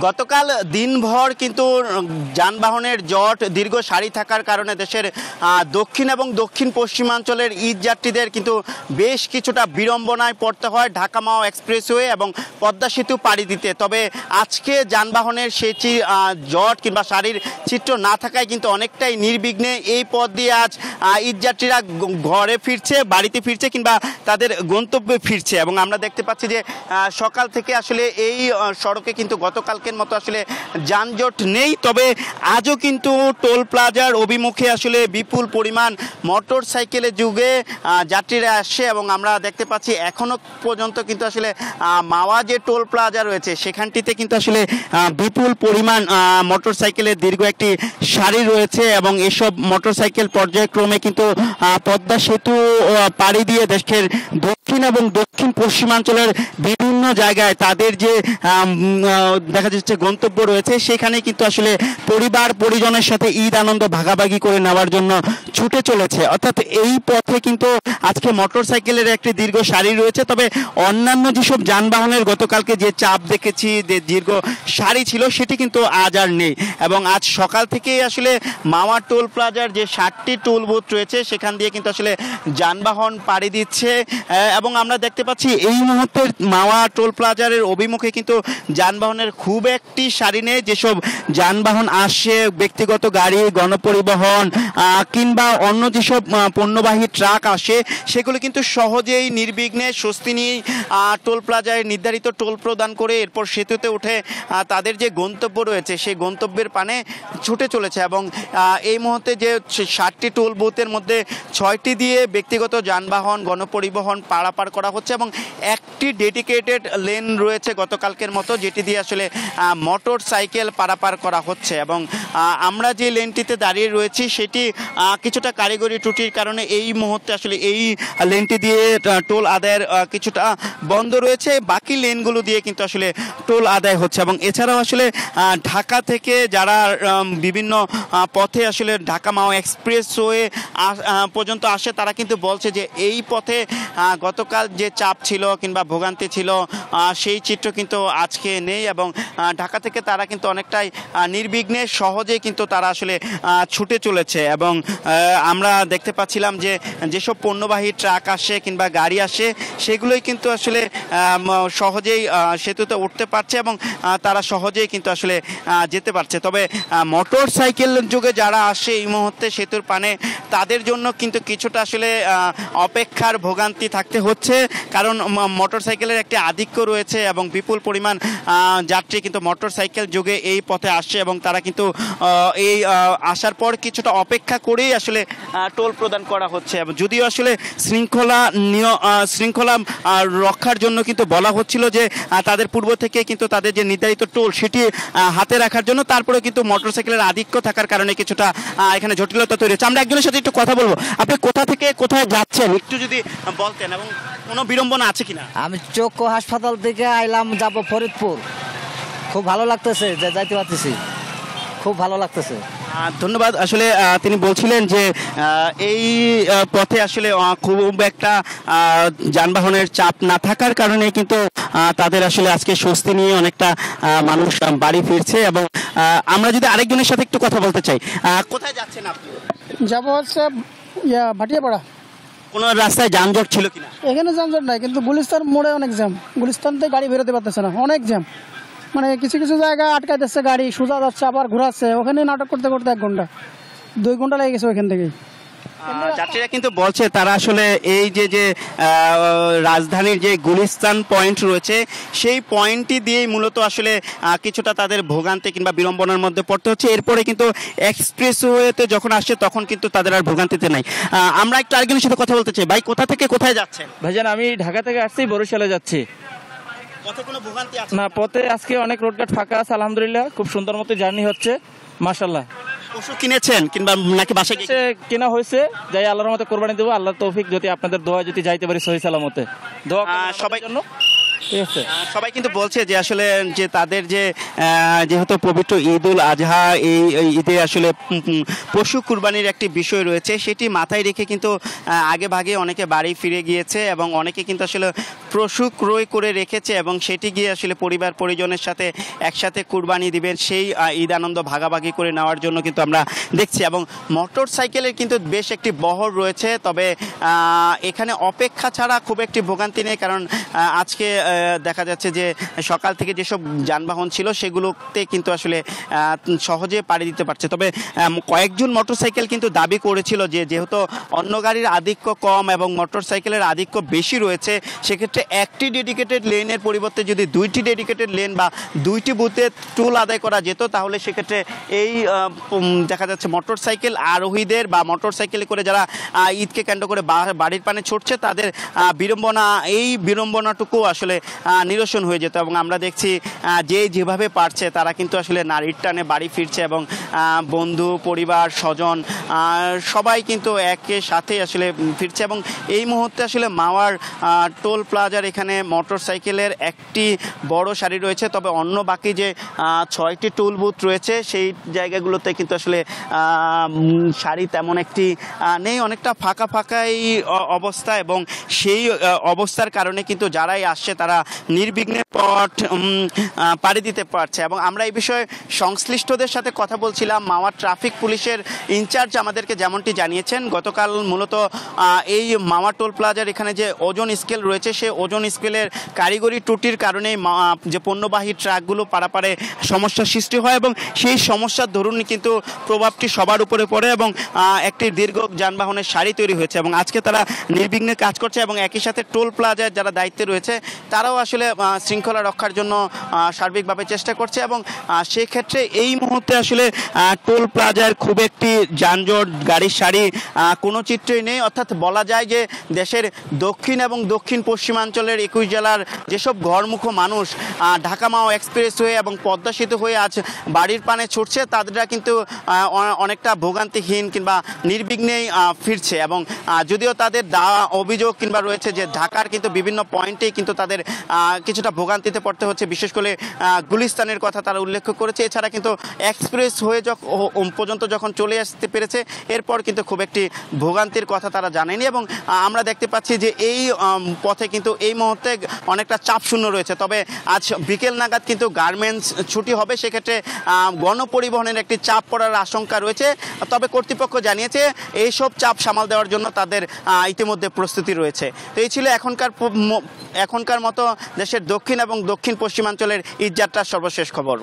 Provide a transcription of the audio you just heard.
গতকাল দিনভর কিন্তু যানবাহনের জট দীর্ঘ সারি থাকার কারণে দেশের দক্ষিণ এবং দক্ষিণ পশ্চিমাঞ্চলের ঈদ যাত্রীদের কিন্তু বেশ কিছুটা বিড়ম্বনায় পড়তে হয় ঢাকা মাও এক্সপ্রেসওয়ে এবং পদ্মা সেতু পাড়ি দিতে। তবে আজকে যানবাহনের সেই জট কিংবা সারির চিত্র না থাকায় কিন্তু অনেকটাই নির্বিঘ্নে এই পথ দিয়ে আজ ঈদ যাত্রীরা ঘরে ফিরছে, বাড়িতে ফিরছে কিংবা তাদের গন্তব্যে ফিরছে। এবং আমরা দেখতে পাচ্ছি যে সকাল থেকে আসলে এই সড়কে কিন্তু গতকালকের মতো আসলে যানজট নেই। তবে আজও কিন্তু টোল প্লাজার অভিমুখে আসলে বিপুল পরিমাণ মোটর সাইকেলের যুগে যাত্রীরা আসছে এবং আমরা দেখতে পাচ্ছি এখনো পর্যন্ত কিন্তু আসলে মাওয়া যে টোল প্লাজা রয়েছে সেখানটিতে কিন্তু আসলে বিপুল পরিমাণ মোটর সাইকেলের দীর্ঘ একটি সারি রয়েছে এবং এসব মোটর সাইকেল পর্যায়ক্রমে কিন্তু পদ্মা সেতু পাড়ি দিয়ে দেশের দক্ষিণ এবং দক্ষিণ পশ্চিমাঞ্চলের বিভিন্ন জায়গায় তাদের যে দেখা যাচ্ছে গন্তব্য রয়েছে সেখানে কিন্তু আসলে পরিবার পরিজনের সাথে ঈদ আনন্দ ভাগাভাগি করে নেওয়ার জন্য ছুটে চলেছে। অর্থাৎ এই পথে কিন্তু আজকে মোটর সাইকেলের একটি দীর্ঘ সারি রয়েছে। তবে অন্যান্য যেসব যানবাহনের গতকালকে যে চাপ দেখেছি, যে দীর্ঘ সারি ছিল সেটি কিন্তু আজ আর নেই। এবং আজ সকাল থেকেই আসলে মাওয়া টোল প্লাজার যে 60টি টোল বুথ রয়েছে সেখান দিয়ে কিন্তু আসলে যানবাহন পাড়ি দিচ্ছে এবং আমরা দেখতে পাচ্ছি এই মুহূর্তে মাওয়া টোল প্লাজারের অভিমুখে কিন্তু যানবাহনের খুব একটি সারি নেই। যেসব যানবাহন আসে, ব্যক্তিগত গাড়ি, গণপরিবহন কিংবা অন্য যেসব পণ্যবাহী ট্রাক আসে সেগুলো কিন্তু সহজেই নির্বিঘ্নে স্বস্তি নিয়ে টোল প্লাজায় নির্ধারিত টোল প্রদান করে এরপর সেতুতে উঠে তাদের যে গন্তব্য রয়েছে সেই গন্তব্যের পানে ছুটে চলেছে। এবং এই মুহূর্তে যে 60টি টোল বুথের মধ্যে 6টি দিয়ে ব্যক্তিগত যানবাহন গণপরিবহন পারাপার করা হচ্ছে এবং একটি ডেডিকেটেড লেন রয়েছে গতকালকের মতো যেটি দিয়ে আসলে মোটর সাইকেল পারাপার করা হচ্ছে। এবং আমরা যে লেনটিতে দাঁড়িয়ে রয়েছি সেটি কিছুটা কারিগরি ত্রুটির কারণে এই মুহূর্তে আসলে এই লেনটি দিয়ে টোল আদায়ের কিছুটা বন্ধ রয়েছে, বাকি লেনগুলো দিয়ে কিন্তু আসলে টোল আদায় হচ্ছে। এবং এছাড়াও আসলে ঢাকা থেকে যারা বিভিন্ন পথে আসলে ঢাকা মাও এক্সপ্রেসওয়ে পর্যন্ত আসে তারা কিন্তু বলছে যে এই পথে গতকাল যে চাপ ছিল কিংবা ভোগান্তি ছিল সেই চিত্র কিন্তু আজকে নেই এবং ঢাকা থেকে তারা কিন্তু অনেকটাই নির্বিঘ্নে সহজে কিন্তু তারা আসলে ছুটে চলেছে। এবং আমরা দেখতে পাচ্ছিলাম যে যেসব পণ্যবাহী ট্রাক আসে কিংবা গাড়ি আসে সেগুলোই কিন্তু আসলে সহজেই সেতুতে উঠতে পারছে এবং তারা সহজেই কিন্তু আসলে যেতে পারছে। তবে মোটর সাইকেল যুগে যারা আসে এই মুহূর্তে সেতুর পানে তাদের জন্য কিন্তু কিছুটা আসলে অপেক্ষার ভোগান্তি থাকতে হচ্ছে, কারণ মোটর সাইকেলের একটি আধিক্য রয়েছে এবং বিপুল পরিমাণ যাত্রী কিন্তু মোটর সাইকেল যুগে এই পথে আসছে এবং তারা কিন্তু এই আসার পর কিছুটা অপেক্ষা করেই আসলে টোল প্রদান করা হচ্ছে। যদিও আসলে শৃঙ্খলা রক্ষার জন্য কিন্তু বলা হচ্ছিল যে তাদের পূর্ব থেকে কিন্তু তাদের যে নির্ধারিত টোল সেটি হাতে রাখার জন্য, তারপরে কিন্তু মোটর সাইকেলের আধিক্য থাকার কারণে কিছুটা এখানে জটিলতা তৈরি হচ্ছে। আমরা একজনের সাথে একটু কথা বলবো। আপনি কোথা থেকে কোথায় যাচ্ছেন একটু যদি বলতেন এবং কোনো বিড়ম্বনা আছে কিনা? আমি চক্ষু হাসপাতাল থেকে আইলাম, যাব ফরিদপুর। খুব ভালো লাগতেছে যে যাইতে পারতেছি, খুব ভালো লাগতেছে। ধন্যবাদ। আসলে তিনি বলছিলেন যে এই পথে আসলে খুব একটা যানবাহনের চাপ না থাকার কারণে কিন্তু তাদের আসলে আজকে স্বস্তি নিয়ে অনেকটা মানুষ বাড়ি ফিরছে। এবং আমরা যদি আরেকজনের সাথে একটু কথা বলতে চাই, কোথায় যাচ্ছেন আপনি? যাব হচ্ছে ভাটিয়াপাড়া। কোনো রাস্তায় যানজট ছিল কিনা? এখানে যানজট নাই, কিন্তু গুলিস্তান মোড়ে অনেক জ্যাম। গুলিস্তান থেকে গাড়ি বেরোতে পারতেছে না, অনেক জ্যাম। মানে কিছু কিছু জায়গায় আটকাই দিচ্ছে গাড়ি, সোজা যাচ্ছে আবার ঘোরাচ্ছে, ওখানে নাটক করতে করতে 1 ঘন্টা 2 ঘন্টা লেগে গেছে ওইখান থেকেই। যাত্রীরা কিন্তু বলছে তারা আসলে এই যে রাজধানীর যে গুলিস্তান পয়েন্ট রয়েছে সেই পয়েন্টটি দিয়েই মূলত আসলে কিছুটা তাদের ভোগান্তি কিংবা বিড়ম্বনার মধ্যে পড়তে হচ্ছে। এরপরে কিন্তু এক্সপ্রেসওয়েতে যখন আসছে তখন কিন্তু তাদের আর ভোগান্তিতে নাই। আমরা একটু আরেকজনের সাথে কথা বলতে চাই। ভাই, কোথা থেকে কোথায় যাচ্ছেন? ভাইজান, আমি ঢাকা থেকে আসছি, বরিশালে যাচ্ছি। পথে কোনো ভোগান্তি আছে না? পথে আজকে অনেক রোডঘাট ফাঁকা আছে, আলহামদুলিল্লাহ। খুব সুন্দর মতো জার্নি হচ্ছে, মাশাআল্লাহ। পশু কিনেছেন কিংবা নাকি বাসায় কেনা হয়েছে? যাই আল্লাহর মতে কোরবানি দেবো, আল্লাহর তৌফিক, যদি আপনাদের দোয়া যদি যাইতে পারি সহি সালামতে। দোয়া সবাই জন্য। ঠিক আছে। সবাই কিন্তু বলছে যে আসলে যে তাদের যে যেহেতু পবিত্র ঈদ উল আজহা এই ঈদে আসলে পশু কুরবানির একটি বিষয় রয়েছে, সেটি মাথায় রেখে কিন্তু আগে ভাগে অনেকে বাড়ি ফিরে গিয়েছে এবং অনেকে কিন্তু আসলে পশু ক্রয় করে রেখেছে এবং সেটি গিয়ে আসলে পরিবার পরিজনের সাথে একসাথে কুরবানি দিবেন, সেই ঈদ আনন্দ ভাগাভাগি করে নেওয়ার জন্য কিন্তু আমরা দেখছি। এবং মোটর সাইকেলের কিন্তু বেশ একটি বহর রয়েছে, তবে এখানে অপেক্ষা ছাড়া খুব একটি ভোগান্তি নেই, কারণ আজকে দেখা যাচ্ছে যে সকাল থেকে যেসব যানবাহন ছিল সেগুলোতে কিন্তু আসলে সহজে পাড়ি দিতে পারছে। তবে কয়েকজন মোটরসাইকেল কিন্তু দাবি করেছিল যে যেহেতু অন্য গাড়ির আধিক্য কম এবং মোটরসাইকেলের আধিক্য বেশি রয়েছে, সেক্ষেত্রে একটি ডেডিকেটেড লেনের পরিবর্তে যদি দুইটি ডেডিকেটেড লেন বা দুইটি বুথে টোল আদায় করা যেত, তাহলে সেক্ষেত্রে এই দেখা যাচ্ছে মোটরসাইকেল আরোহীদের বা মোটরসাইকেলে করে যারা ঈদকে কেন্দ্র করে বাড়ির পানে ছুটছে তাদের বিড়ম্বনাটুকু আসলে নিরসন হয়ে যেত। এবং আমরা দেখছি যেভাবে পারছে তারা কিন্তু আসলে নারীর টানে বাড়ি ফিরছে এবং বন্ধু পরিবার স্বজন সবাই কিন্তু একের সাথে আসলে ফিরছে। এবং এই মুহূর্তে আসলে মাওয়ার টোল প্লাজার এখানে মোটরসাইকেলের একটি বড় সারি রয়েছে, তবে অন্য বাকি যে 6টি টোল বুথ রয়েছে সেই জায়গাগুলোতে কিন্তু আসলে সারি তেমন একটি নেই, অনেকটা ফাঁকা ফাঁকাই অবস্থা। এবং সেই অবস্থার কারণে কিন্তু যারাই আসছে তারা নির্বিঘ্নে পথ পাড়ি দিতে পারছে। এবং আমরা এই বিষয়ে সংশ্লিষ্টদের সাথে কথা বলছিলাম। মাওয়া ট্রাফিক পুলিশের ইনচার্জ আমাদেরকে যেমনটি জানিয়েছেন, গতকাল মূলত এই মাওয়া টোল প্লাজার এখানে যে ওজন স্কেল রয়েছে সেই ওজন স্কেলের কারিগরি ত্রুটির কারণে যে পণ্যবাহী ট্রাকগুলো পারাপারে সমস্যার সৃষ্টি হয় এবং সেই সমস্যার দরুনই কিন্তু প্রভাবটি সবার উপরে পড়ে এবং একটি দীর্ঘ যানবাহনের সারি তৈরি হয়েছে। এবং আজকে তারা নির্বিঘ্নে কাজ করছে এবং একই সাথে টোল প্লাজার যারা দায়িত্বে রয়েছে তারাও আসলে শৃঙ্খলা রক্ষার জন্য সার্বিকভাবে চেষ্টা করছে। এবং সেক্ষেত্রে এই মুহূর্তে আসলে টোল প্লাজার খুব একটি যানজট গাড়ির সারি কোনো চিত্রই নেই, অর্থাৎ বলা যায় যে দেশের দক্ষিণ এবং দক্ষিণ পশ্চিমাঞ্চলের 21 জেলার যেসব ঘরমুখ মানুষ ঢাকা মাওয়া এক্সপ্রেসওয়ে এবং পদ্মা সেতু হয়ে আজ বাড়ির পানে ছুটছে, তাদেররা কিন্তু অনেকটা ভোগান্তিহীন কিংবা নির্বিঘ্নেই ফিরছে। এবং যদিও তাদের অভিযোগ কিংবা রয়েছে যে ঢাকার কিন্তু বিভিন্ন পয়েন্টেই কিন্তু তাদের কিছুটা ভোগান্তিতে পড়তে হচ্ছে, বিশেষ করে গুলিস্তানের কথা তারা উল্লেখ করেছে। এছাড়া কিন্তু এক্সপ্রেস হয়ে পর্যন্ত যখন চলে আসতে পেরেছে এরপর কিন্তু খুব একটি ভোগান্তির কথা তারা জানেনি। এবং আমরা দেখতে পাচ্ছি যে এই পথে কিন্তু এই মুহূর্তে অনেকটা চাপ শূন্য রয়েছে, তবে আজ বিকেল নাগাদ কিন্তু গার্মেন্টস ছুটি হবে, সেক্ষেত্রে গণপরিবহনের একটি চাপ পড়ার আশঙ্কা রয়েছে। তবে কর্তৃপক্ষ জানিয়েছে এইসব চাপ সামাল দেওয়ার জন্য তাদের ইতিমধ্যে প্রস্তুতি রয়েছে। তো এই ছিল এখনকার মতো দেশের দক্ষিণ এবং দক্ষিণ পশ্চিমাঞ্চলের ঈদযাত্রার সর্বশেষ খবর।